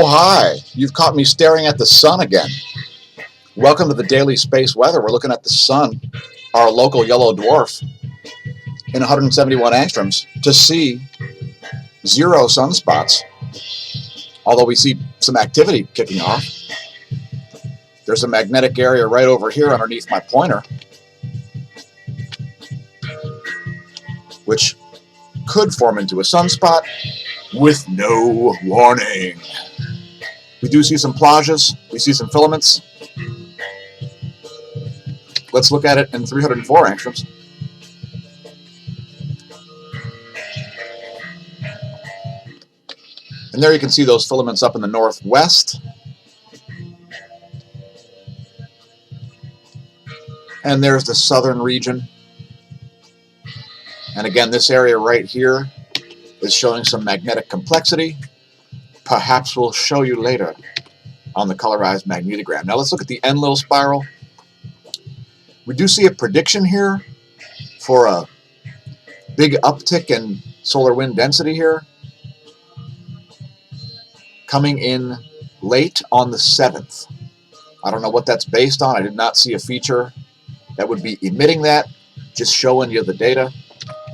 Oh, hi. You've caught me staring at the sun again. Welcome to the daily space weather. We're looking at the sun, our local yellow dwarf, in 171 angstroms to see 0 sunspots. Although we see some activity kicking off. There's a magnetic area right over here underneath my pointer, which could form into a sunspot with no warning. We do see some plages. We see some filaments. Let's look at it in 304 angstroms. And there you can see those filaments up in the northwest. And there's the southern region. And again, this area right here is showing some magnetic complexity. Perhaps we'll show you later on the colorized magnetogram. Now let's look at the Enlil spiral. We do see a prediction here for a big uptick in solar wind density here, coming in late on the 7th. I don't know what that's based on. I did not see a feature that would be emitting that, just showing you the data.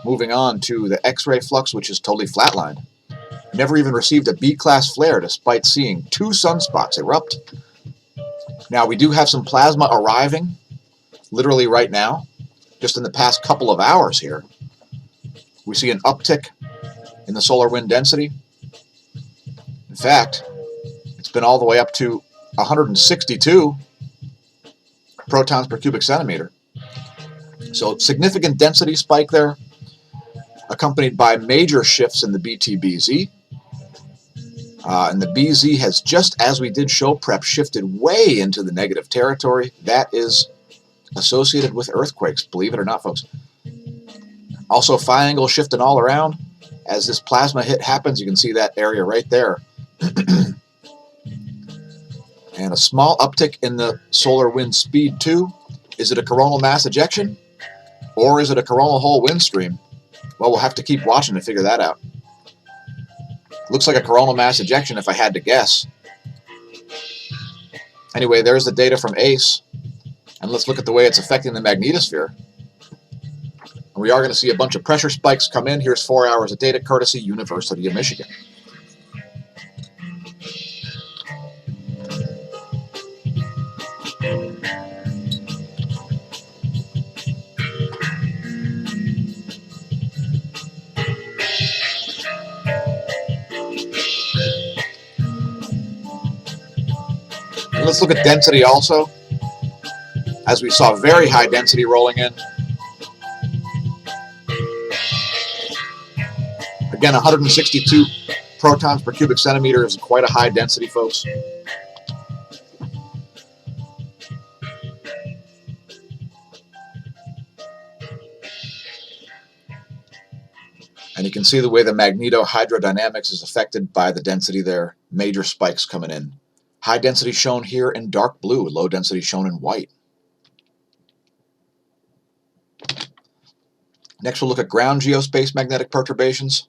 Moving on to the X-ray flux, which is totally flatlined. Never even received a B-class flare despite seeing 2 sunspots erupt. Now we do have some plasma arriving literally right now, just in the past couple of hours here. We see an uptick in the solar wind density. In fact, it's been all the way up to 162 protons per cubic centimeter. So significant density spike there, accompanied by major shifts in the BT-BZ. And the BZ has, just as we did show prep, shifted way into the negative territory. That is associated with earthquakes, believe it or not, folks. Also, phi angle shifting all around. As this plasma hit happens, you can see that area right there. And a small uptick in the solar wind speed too. Is it a coronal mass ejection? Or is it a coronal hole wind stream? Well, we'll have to keep watching to figure that out. Looks like a coronal mass ejection if I had to guess. Anyway, there's the data from ACE. And let's look at the way it's affecting the magnetosphere. And we are going to see a bunch of pressure spikes come in. Here's 4 hours of data, courtesy University of Michigan. And let's look at density also, as we saw very high density rolling in. Again, 162 protons per cubic centimeter is quite a high density, folks. And you can see the way the magnetohydrodynamics is affected by the density there. Major spikes coming in. High density shown here in dark blue, low density shown in white. Next, we'll look at ground geospace magnetic perturbations,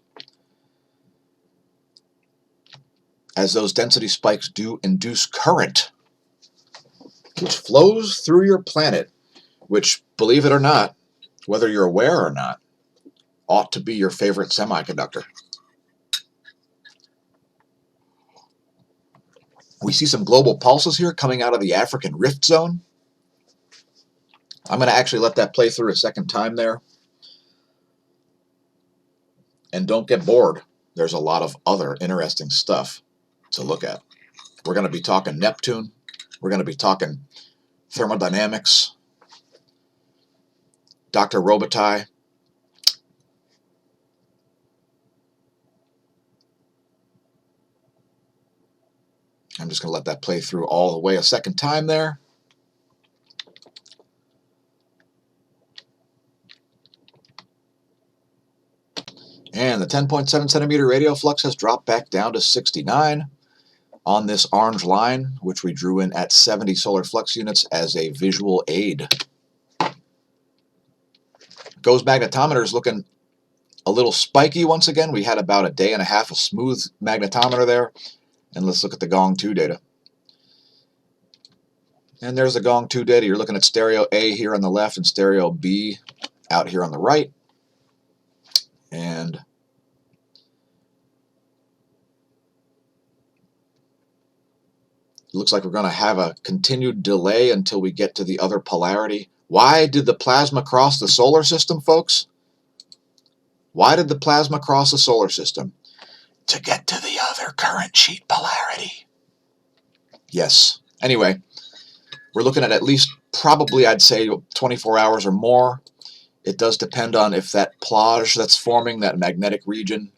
as those density spikes do induce current, which flows through your planet, which, believe it or not, whether you're aware or not, ought to be your favorite semiconductor. We see some global pulses here coming out of the African Rift Zone. I'm going to actually let that play through a second time there. And don't get bored. There's a lot of other interesting stuff to look at. We're going to be talking Neptune. We're going to be talking thermodynamics, Dr. Robitaille. I'm just going to let that play through all the way a second time there. And the 10.7 centimeter radial flux has dropped back down to 69 on this orange line, which we drew in at 70 solar flux units as a visual aid. GOES magnetometer is looking a little spiky once again. We had about a day and a half of smooth magnetometer there. And let's look at the Gong 2 data. And there's the Gong 2 data. You're looking at stereo A here on the left and stereo B out here on the right. And it looks like we're going to have a continued delay until we get to the other polarity. Why did the plasma cross the solar system, folks? Why did the plasma cross the solar system? To get to the other current sheet polarity. Yes. Anyway, we're looking at least probably, I'd say, 24 hours or more. It does depend on if that plage that's forming, that magnetic region,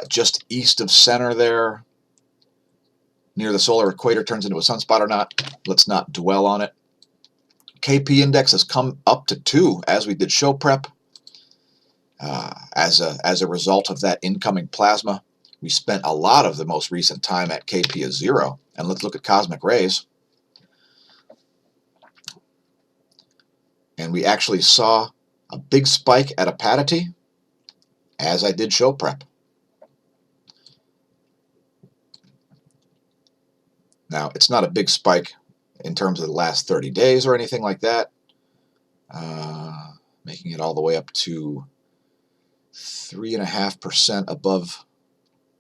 just east of center there, near the solar equator, turns into a sunspot or not. Let's not dwell on it. KP index has come up to 2 as we did show prep. As a result of that incoming plasma, we spent a lot of the most recent time at KP as 0. And let's look at cosmic rays. And we actually saw a big spike at apatity as I did show prep. Now, it's not a big spike in terms of the last 30 days or anything like that, making it all the way up to 3.5% above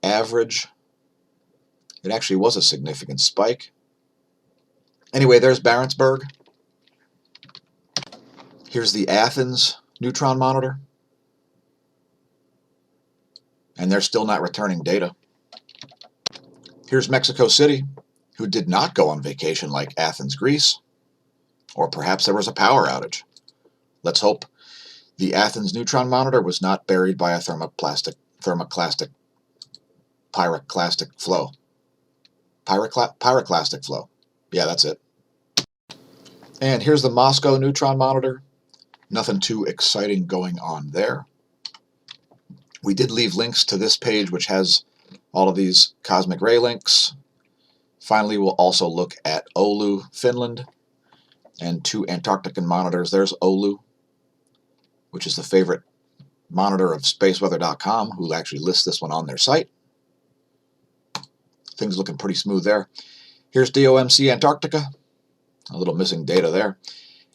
average. It actually was a significant spike. Anyway, there's Barentsburg. Here's the Athens neutron monitor. And they're still not returning data. Here's Mexico City, who did not go on vacation like Athens, Greece. Or perhaps there was a power outage. Let's hope the Athens neutron monitor was not buried by a pyroclastic flow. Pyroclastic flow. Yeah, that's it. And here's the Moscow neutron monitor. Nothing too exciting going on there. We did leave links to this page, which has all of these cosmic ray links. Finally, we'll also look at Oulu, Finland, and 2 Antarctican monitors. There's Oulu, which is the favorite monitor of spaceweather.com, who actually lists this one on their site. Things looking pretty smooth there. Here's DOMC Antarctica. A little missing data there.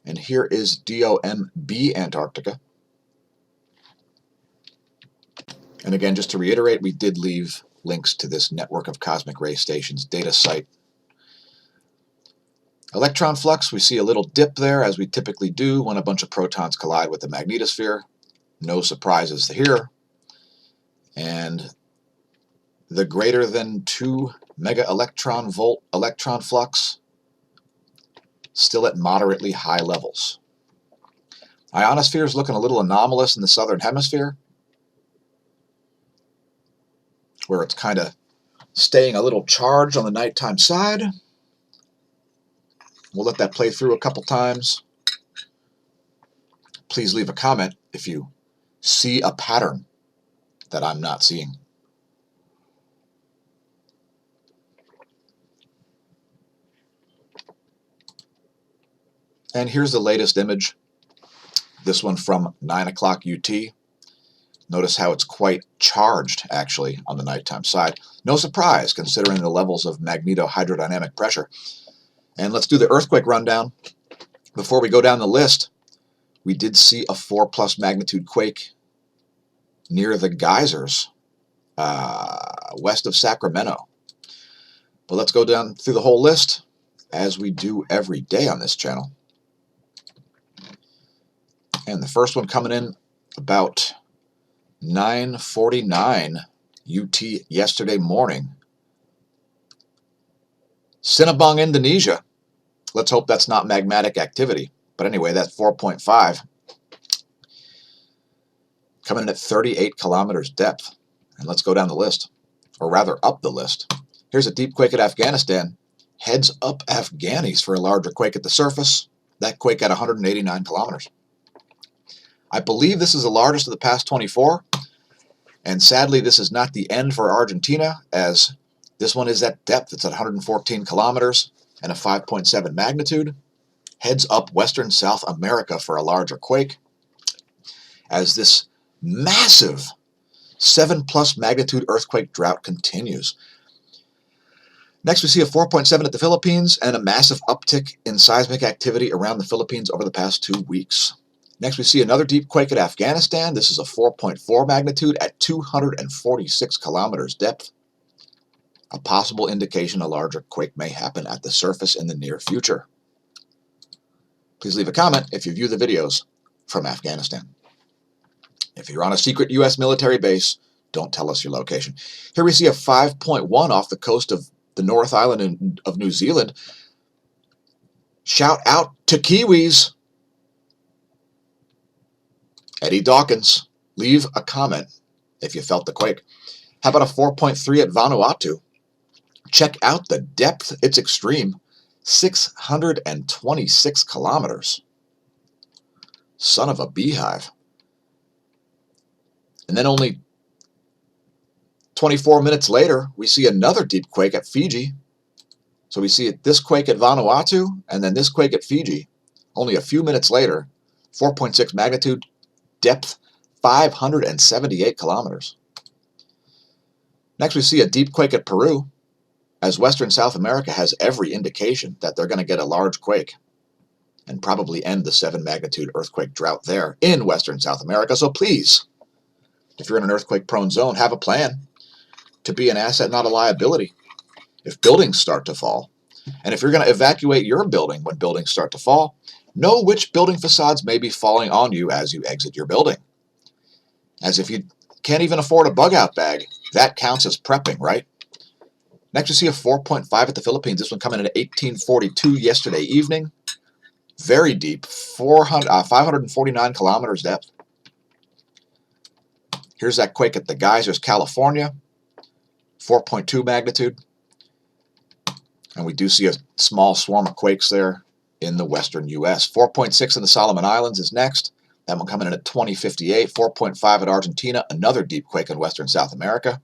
And here is DOMB Antarctica. And again, just to reiterate, we did leave links to this network of cosmic ray stations data site. Electron flux, we see a little dip there, as we typically do when a bunch of protons collide with the magnetosphere. No surprises here. And the greater than 2 mega electron volt electron flux, still at moderately high levels. Ionosphere is looking a little anomalous in the southern hemisphere, where it's kind of staying a little charged on the nighttime side. We'll let that play through a couple times. Please leave a comment if you see a pattern that I'm not seeing. And here's the latest image. This one from 9 o'clock UT. Notice how it's quite charged, actually, on the nighttime side. No surprise, considering the levels of magnetohydrodynamic pressure. And let's do the earthquake rundown. Before we go down the list, we did see a 4+ magnitude quake near the geysers, west of Sacramento. But let's go down through the whole list, as we do every day on this channel. And the first one coming in about 9:49 UT yesterday morning. Sinabung, Indonesia. Let's hope that's not magmatic activity. But anyway, that's 4.5. Coming in at 38 kilometers depth. And let's go down the list, or rather up the list. Here's a deep quake at Afghanistan. Heads up Afghanis for a larger quake at the surface. That quake at 189 kilometers. I believe this is the largest of the past 24. And sadly, this is not the end for Argentina, as this one is at depth. It's at 114 kilometers and a 5.7 magnitude. Heads up Western South America for a larger quake, as this massive 7+ magnitude earthquake drought continues. Next, we see a 4.7 at the Philippines and a massive uptick in seismic activity around the Philippines over the past 2 weeks. Next, we see another deep quake at Afghanistan. This is a 4.4 magnitude at 246 kilometers depth. A possible indication a larger quake may happen at the surface in the near future. Please leave a comment if you view the videos from Afghanistan. If you're on a secret U.S. military base, don't tell us your location. Here we see a 5.1 off the coast of the North Island of New Zealand. Shout out to Kiwis. Eddie Dawkins, leave a comment if you felt the quake. How about a 4.3 at Vanuatu? Check out the depth. It's extreme. 626 kilometers. Son of a beehive. And then only 24 minutes later, we see another deep quake at Fiji. So we see this quake at Vanuatu and then this quake at Fiji. Only a few minutes later, 4.6 magnitude, depth 578 kilometers. Next, we see a deep quake at Peru, as Western South America has every indication that they're going to get a large quake and probably end the 7 magnitude earthquake drought there in Western South America. So please, if you're in an earthquake-prone zone, have a plan to be an asset, not a liability, if buildings start to fall. And if you're going to evacuate your building when buildings start to fall, know which building facades may be falling on you as you exit your building. As if you can't even afford a bug-out bag, that counts as prepping, right? Next, we see a 4.5 at the Philippines. This one coming in at 1842 yesterday evening. Very deep, 549 kilometers depth. Here's that quake at the Geysers, California. 4.2 magnitude. And we do see a small swarm of quakes there in the western U.S. 4.6 in the Solomon Islands is next. That one coming in at 2058. 4.5 at Argentina. Another deep quake in western South America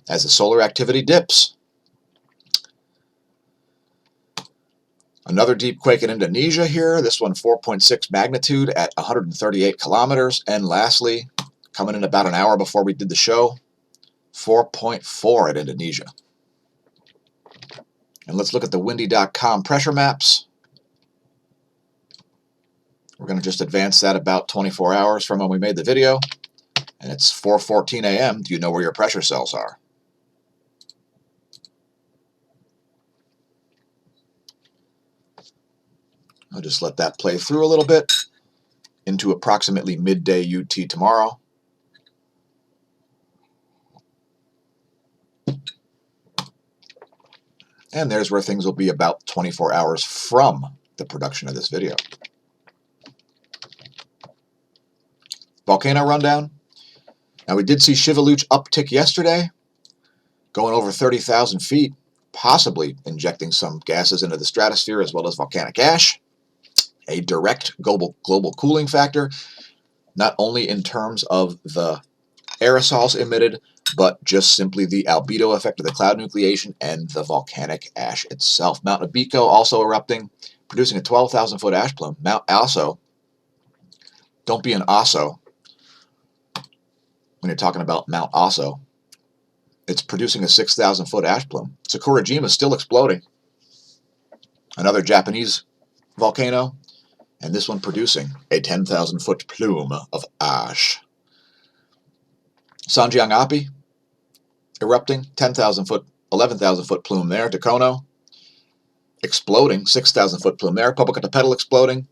as the solar activity dips. Another deep quake in Indonesia here. This one 4.6 magnitude at 138 kilometers. And lastly, coming in about an hour before we did the show, 4.4 at Indonesia. And let's look at the windy.com pressure maps. We're going to just advance that about 24 hours from when we made the video. And it's 4:14 a.m. Do you know where your pressure cells are? I'll just let that play through a little bit into approximately midday UT tomorrow. And there's where things will be about 24 hours from the production of this video. Volcano rundown. Now we did see Shivaluch uptick yesterday, going over 30,000 feet, possibly injecting some gases into the stratosphere as well as volcanic ash. A direct global cooling factor, not only in terms of the aerosols emitted, but just simply the albedo effect of the cloud nucleation and the volcanic ash itself. Mount Abico also erupting, producing a 12,000-foot ash plume. Mount Aso, don't be an Aso when you're talking about Mount Aso. It's producing a 6,000-foot ash plume. Sakurajima is still exploding. Another Japanese volcano, and this one producing a 10,000-foot plume of ash. Sanjiang-api erupting, 10,000-foot, 11,000-foot plume there. Dakono exploding, 6,000-foot plume there. Popocatépetl exploding,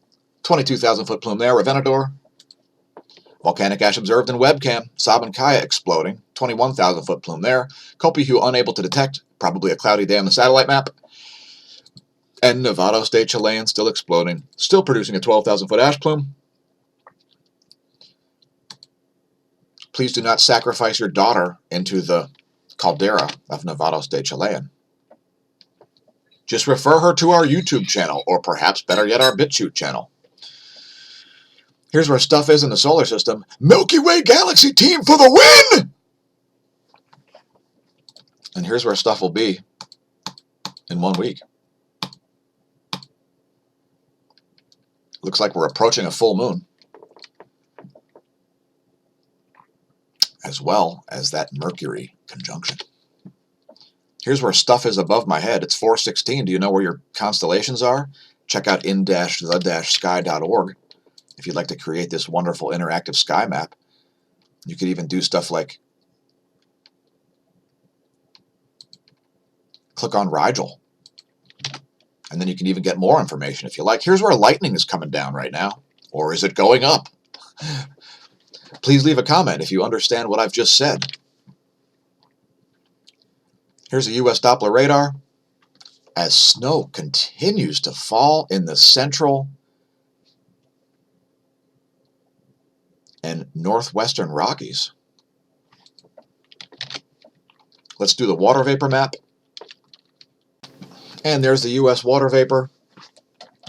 22,000-foot plume there. Ravenador, volcanic ash observed in webcam. Sabancaya exploding, 21,000-foot plume there. Copihu unable to detect, probably a cloudy day on the satellite map. And Nevados de Chilean still exploding, still producing a 12,000-foot ash plume. Please do not sacrifice your daughter into the caldera of Nevados de Chilean. Just refer her to our YouTube channel, or perhaps better yet, our BitChute channel. Here's where stuff is in the solar system. Milky Way Galaxy team for the win! And here's where stuff will be in 1 week. Looks like we're approaching a full moon, as well as that Mercury conjunction. Here's where stuff is above my head. It's 4:16. Do you know where your constellations are? Check out in-the-sky.org if you'd like to create this wonderful interactive sky map. You could even do stuff like click on Rigel, and then you can even get more information if you like. Here's where lightning is coming down right now. Or is it going up? Please leave a comment if you understand what I've just said. Here's a U.S. Doppler radar. As snow continues to fall in the central and northwestern Rockies. Let's do the water vapor map. And there's the U.S. water vapor.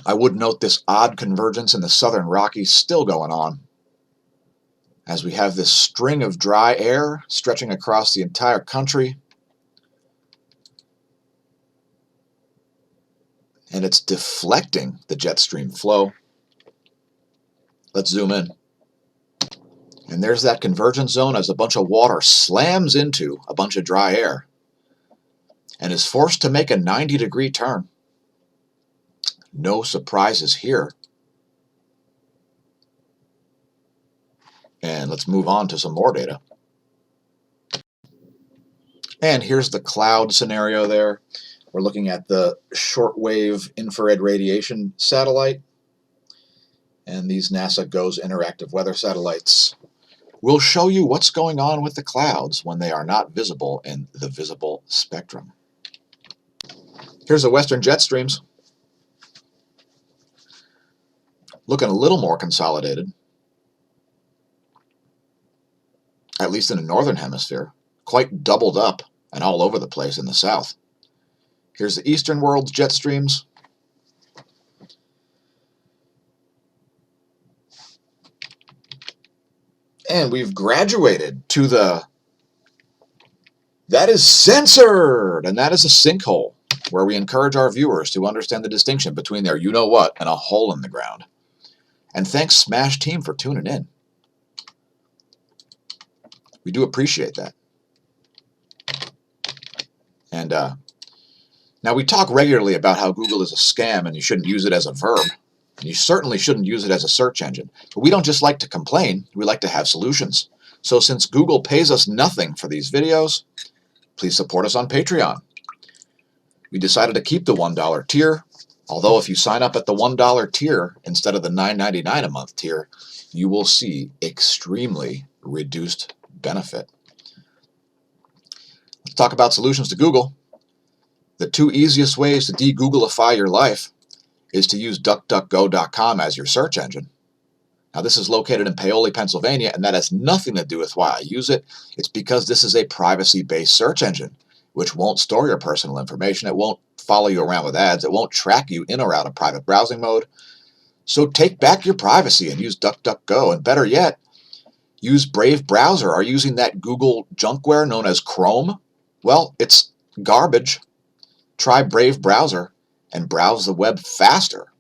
I would note this odd convergence in the southern Rockies still going on, as we have this string of dry air stretching across the entire country. And it's deflecting the jet stream flow. Let's zoom in. And there's that convergence zone as a bunch of water slams into a bunch of dry air and is forced to make a 90-degree turn. No surprises here. And let's move on to some more data. And here's the cloud scenario there. We're looking at the shortwave infrared radiation satellite. And these NASA GOES interactive weather satellites will show you what's going on with the clouds when they are not visible in the visible spectrum. Here's the western jet streams. Looking a little more consolidated, at least in the northern hemisphere, quite doubled up and all over the place in the south. Here's the eastern world's jet streams. And we've graduated to the, that is censored, and that is a sinkhole, where we encourage our viewers to understand the distinction between their you-know-what and a hole in the ground. And thanks smAsh team for tuning in. We do appreciate that. And now we talk regularly about how Google is a scam and you shouldn't use it as a verb. And you certainly shouldn't use it as a search engine. But we don't just like to complain, we like to have solutions. So since Google pays us nothing for these videos, please support us on Patreon. We decided to keep the $1 tier, although if you sign up at the $1 tier instead of the $9.99 a month tier, you will see extremely reduced benefit. Let's talk about solutions to Google. The two easiest ways to de-Googlify your life is to use DuckDuckGo.com as your search engine. Now this is located in Paoli, Pennsylvania, and that has nothing to do with why I use it. It's because this is a privacy-based search engine, which won't store your personal information. It won't follow you around with ads. It won't track you in or out of private browsing mode. So take back your privacy and use DuckDuckGo. And better yet, use Brave Browser. Are you using that Google junkware known as Chrome? Well, it's garbage. Try Brave Browser and browse the web faster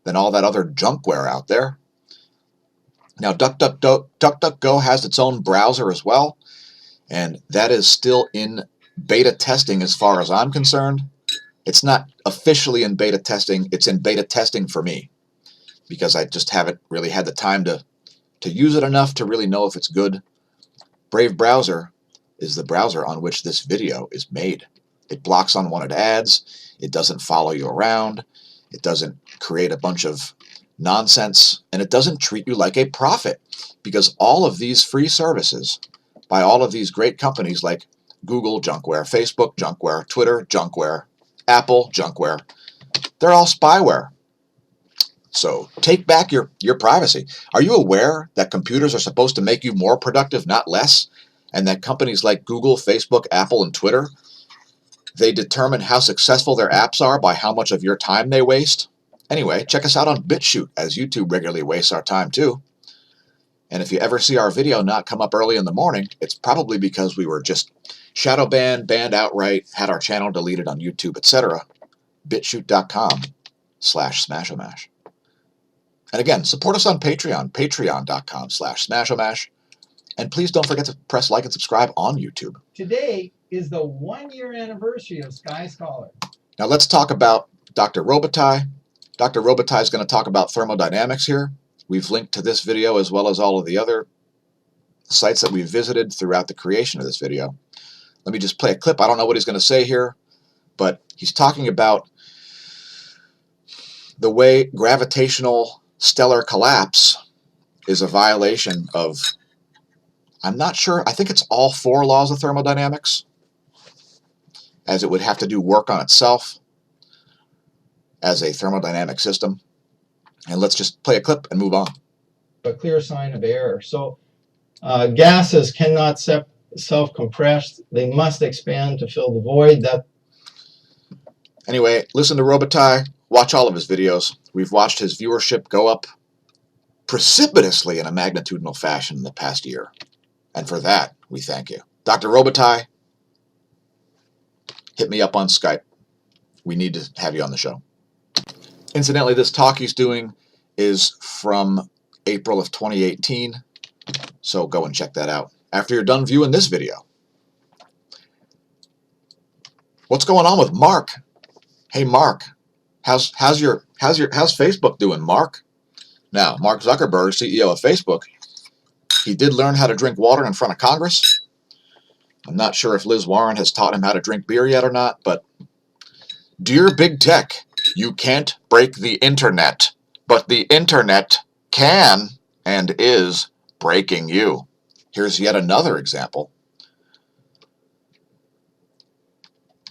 than all that other junkware out there. Now, DuckDuckGo has its own browser as well, and that is still in beta testing as far as I'm concerned. It's not officially in beta testing. It's in beta testing for me because I just haven't really had the time to use it enough to really know if it's good. Brave Browser is the browser on which this video is made. It blocks unwanted ads. It doesn't follow you around. It doesn't create a bunch of nonsense. And it doesn't treat you like a prophet, because all of these free services by all of these great companies like Google junkware, Facebook junkware, Twitter junkware, Apple junkware, they're all spyware. So take back your privacy. Are you aware that computers are supposed to make you more productive, not less? And that companies like Google, Facebook, Apple, and Twitter, they determine how successful their apps are by how much of your time they waste? Anyway, check us out on BitChute, as YouTube regularly wastes our time too. And if you ever see our video not come up early in the morning, it's probably because we were just shadow banned outright, had our channel deleted on YouTube, etc. bitchute.com/smAshomash. And again, support us on Patreon, patreon.com/smAshomash. And please don't forget to press like and subscribe on YouTube. Today, is the 1-year anniversary of Sky Scholar. Now let's talk about Dr. Robitaille. Dr. Robitaille is going to talk about thermodynamics here. We've linked to this video as well as all of the other sites that we've visited throughout the creation of this video. Let me just play a clip. I don't know what he's going to say here, but he's talking about the way gravitational stellar collapse is a violation of, I'm not sure, I think it's all 4 laws of thermodynamics, as it would have to do work on itself as a thermodynamic system. And let's just play a clip and move on. A clear sign of error. So gases cannot self-compress. They must expand to fill the void. Anyway, listen to Robitaille. Watch all of his videos. We've watched his viewership go up precipitously in a magnitudinal fashion in the past year. And for that, we thank you. Dr. Robitaille, hit me up on Skype. We need to have you on the show. Incidentally, this talk he's doing is from April of 2018, so go and check that out after you're done viewing this video. What's going on with Mark? Hey Mark, how's Facebook doing, Mark? Now, Mark Zuckerberg, CEO of Facebook, he did learn how to drink water in front of Congress. I'm not sure if Liz Warren has taught him how to drink beer yet or not, but dear big tech, you can't break the internet, but the internet can and is breaking you. Here's yet another example.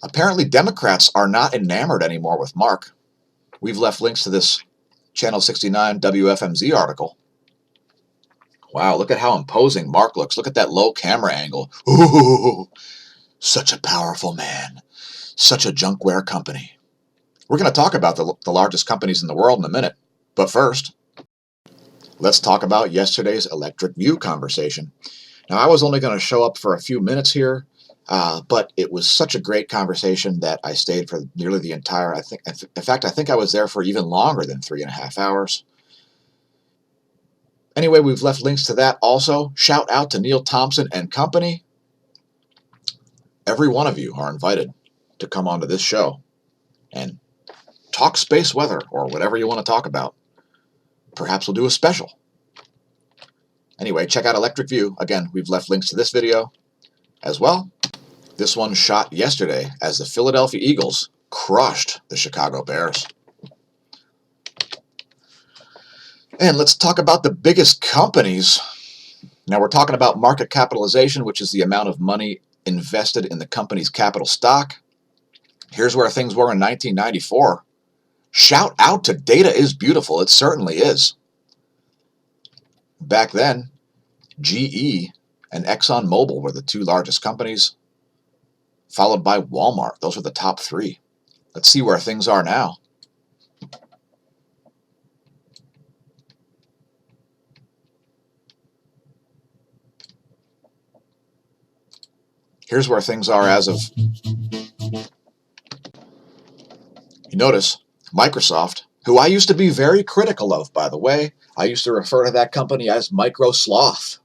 Apparently Democrats are not enamored anymore with Mark. We've left links to this Channel 69 WFMZ article. Wow, look at how imposing Mark looks. Look at that low camera angle. Ooh, such a powerful man. Such a junkware company. We're going to talk about the largest companies in the world in a minute. But first, let's talk about yesterday's Electric View conversation. Now, I was only going to show up for a few minutes here, but it was such a great conversation that I stayed for nearly the entire, I think I was there for even longer than 3.5 hours. Anyway, we've left links to that also. Shout out to Neil Thompson and company. Every one of you are invited to come onto this show and talk space weather or whatever you want to talk about. Perhaps we'll do a special. Anyway, check out Electric View. Again, we've left links to this video as well. This one shot yesterday as the Philadelphia Eagles crushed the Chicago Bears. And let's talk about the biggest companies. Now we're talking about market capitalization, which is the amount of money invested in the company's capital stock. Here's where things were in 1994. Shout out to Data is Beautiful. It certainly is. Back then, GE and ExxonMobil were the 2 largest companies, followed by Walmart. Those were the top 3. Let's see where things are now. Here's where things are as of, you notice, Microsoft, who I used to be very critical of, by the way. I used to refer to that company as Microsloth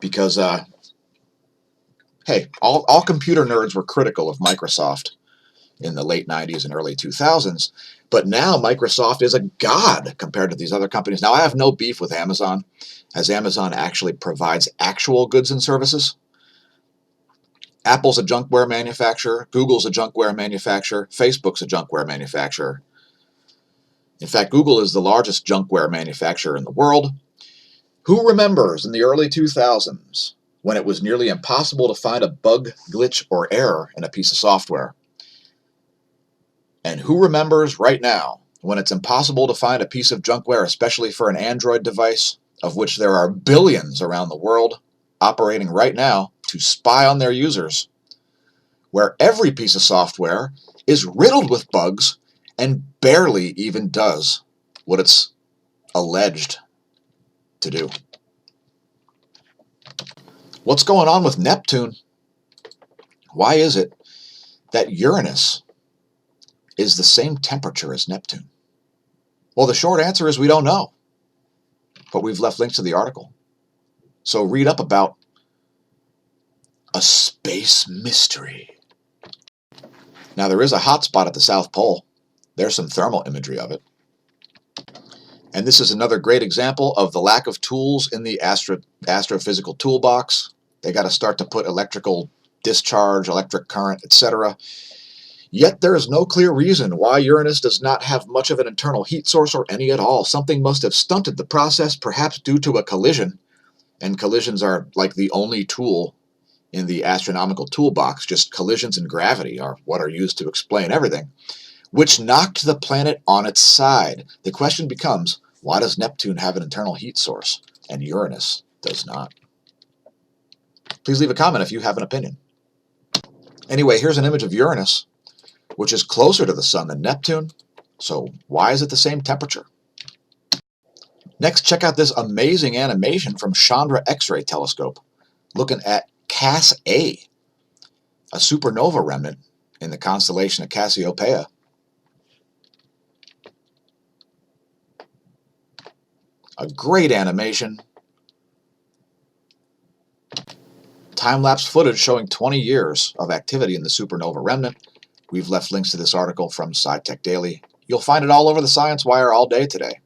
because, hey, all computer nerds were critical of Microsoft in the late 90s and early 2000s, but now Microsoft is a god compared to these other companies. Now, I have no beef with Amazon, as Amazon actually provides actual goods and services. Apple's a junkware manufacturer, Google's a junkware manufacturer, Facebook's a junkware manufacturer. In fact, Google is the largest junkware manufacturer in the world. Who remembers in the early 2000s when it was nearly impossible to find a bug, glitch, or error in a piece of software? And who remembers right now when it's impossible to find a piece of junkware, especially for an Android device, of which there are billions around the world operating right now to spy on their users, where every piece of software is riddled with bugs and barely even does what it's alleged to do. What's going on with Neptune? Why is it that Uranus is the same temperature as Neptune? Well, the short answer is we don't know, but we've left links to the article. So read up about A space mystery. Now there is a hot spot at the South Pole. There's some thermal imagery of it. And this is another great example of the lack of tools in the astrophysical toolbox. They got to start to put electrical discharge, electric current, etc. Yet there is no clear reason why Uranus does not have much of an internal heat source or any at all. Something must have stunted the process, perhaps due to a collision. And collisions are like the only tool in the astronomical toolbox. Just collisions and gravity are what are used to explain everything, which knocked the planet on its side. The question becomes, why does Neptune have an internal heat source and Uranus does not? Please leave a comment if you have an opinion. Anyway, here's an image of Uranus, which is closer to the Sun than Neptune. So why is it the same temperature? Next, check out this amazing animation from Chandra X-ray telescope, looking at Cas A, a supernova remnant in the constellation of Cassiopeia. A great animation. Time-lapse footage showing 20 years of activity in the supernova remnant. We've left links to this article from SciTech Daily. You'll find it all over the Science Wire all day today.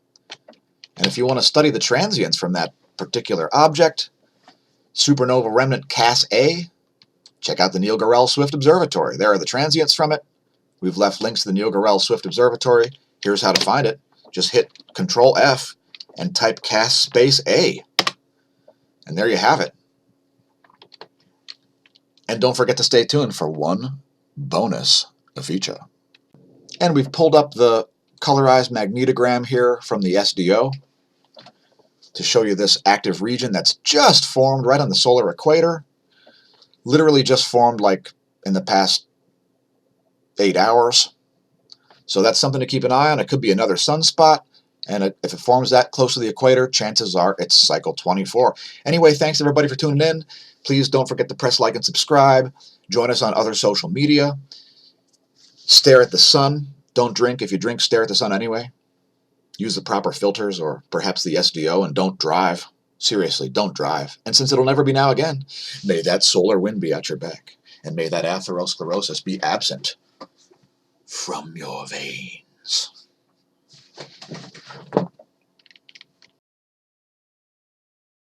And if you want to study the transients from that particular object, supernova remnant Cas A, check out the Neil Gorell Swift Observatory. There are the transients from it. We've left links to the Neil Gorell Swift Observatory. Here's how to find it. Just hit Control F and type Cas space A. And there you have it. And don't forget to stay tuned for one bonus feature. And we've pulled up the colorized magnetogram here from the SDO to show you this active region that's just formed right on the solar equator. Literally just formed like in the past 8 hours. So that's something to keep an eye on. It could be another sunspot. And if it forms that close to the equator, chances are it's cycle 24. Anyway, thanks everybody for tuning in. Please don't forget to press like and subscribe. Join us on other social media. Stare at the sun. Don't drink. If you drink, stare at the sun anyway. Use the proper filters or perhaps the SDO, and don't drive. Seriously, don't drive. And since it'll never be now again, may that solar wind be at your back, and may that atherosclerosis be absent from your veins.